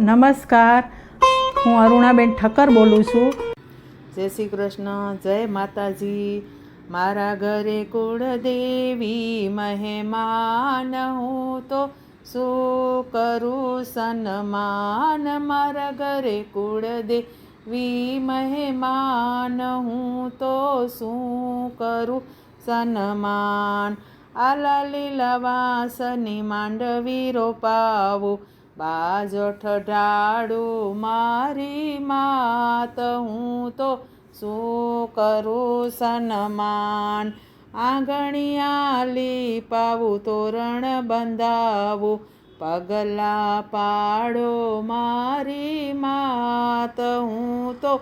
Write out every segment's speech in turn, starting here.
નમસ્કાર, હું અરુણાબેન ઠક્કર બોલું છું. જય શ્રી કૃષ્ણ, જય માતાજી. મારા ઘરે કુળદેવી મહેમાન, હું તો શું કરું સન્માન. મારા ઘરે કુળદેવી મહેમાન, હું તો શું કરું સન્માન. આલા લીલા વાસની માંડવી રોપાવું, બાજોઠ ઢાળું મારી માત, હું તો શું કરું સન્માન. આંગણિયા લીપાવું, તોરણ બંધાવું, પગલાં પાડો મારી માત, હું તો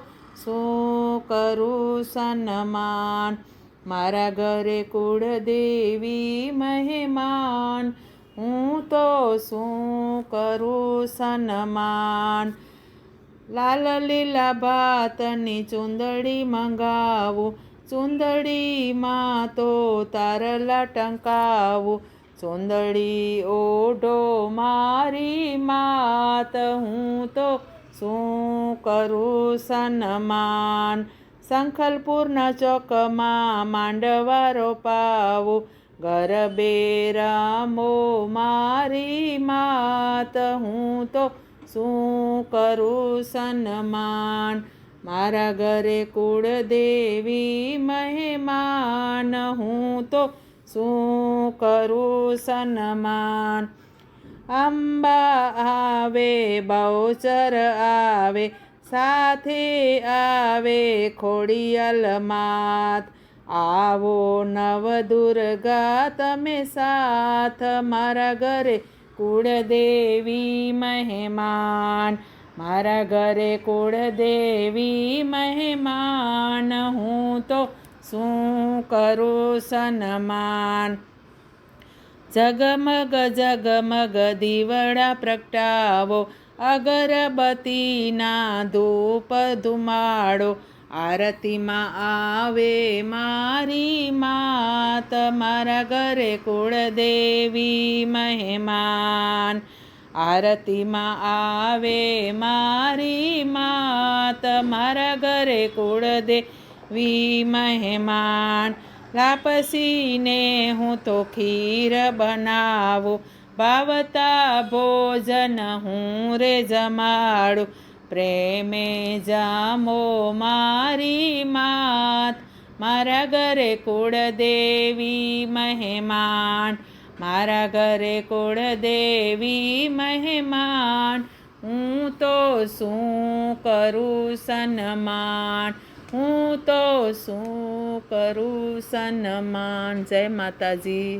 શું કરું સન્માન. મારા ઘરે કુળદેવી મહેમાન, હું તો શું કરું સન્માન. લાલ લીલા ભાતની ચૂંદડી મંગાવું, ચૂંદડીમાં તો તારલા ટંકાવું, ચૂંદડી ઓઢો મારી માત, હું તો શું કરું સન્માન. સંખલપુરના ચોકમાં માંડવા રોપાવું, ગરબે રમો મારી માત, હું તો શું કરું સન્માન. મારા ઘરે કુળદેવી મહેમાન, હું તો શું કરું સન્માન. અંબા આવે, બહુચર આવે, સાથે આવે ખોડિયાલ માત. આવો નવદુર્ગા તમે સાથ, મારા ઘરે કુળદેવી મહેમાન. મારા ઘરે કુળદેવી મહેમાન, હું તો શું કરું સન્માન. જગમગ જગમગ દીવડા પ્રગટાવો, અગરબત્તીના ધૂપ ધુમાડો, આરતીમાં આવે મારી માત, મારા ઘરે કુળદેવી મહેમાન. આરતીમાં આવે મારી માત, મારા ઘરે કુળદેવી મહેમાન. લાપસીને હું તો ખીર બનાવું, ભાવતા ભોજન હું રે જમાડું, પ્રેમે જામો મારી માત, મારા ઘરે કુળદેવી મહેમાન. મારા ઘરે કુળદેવી મહેમાન, હું તો શું કરું સન્માન, હું તો શું કરું સન્માન. જય માતાજી.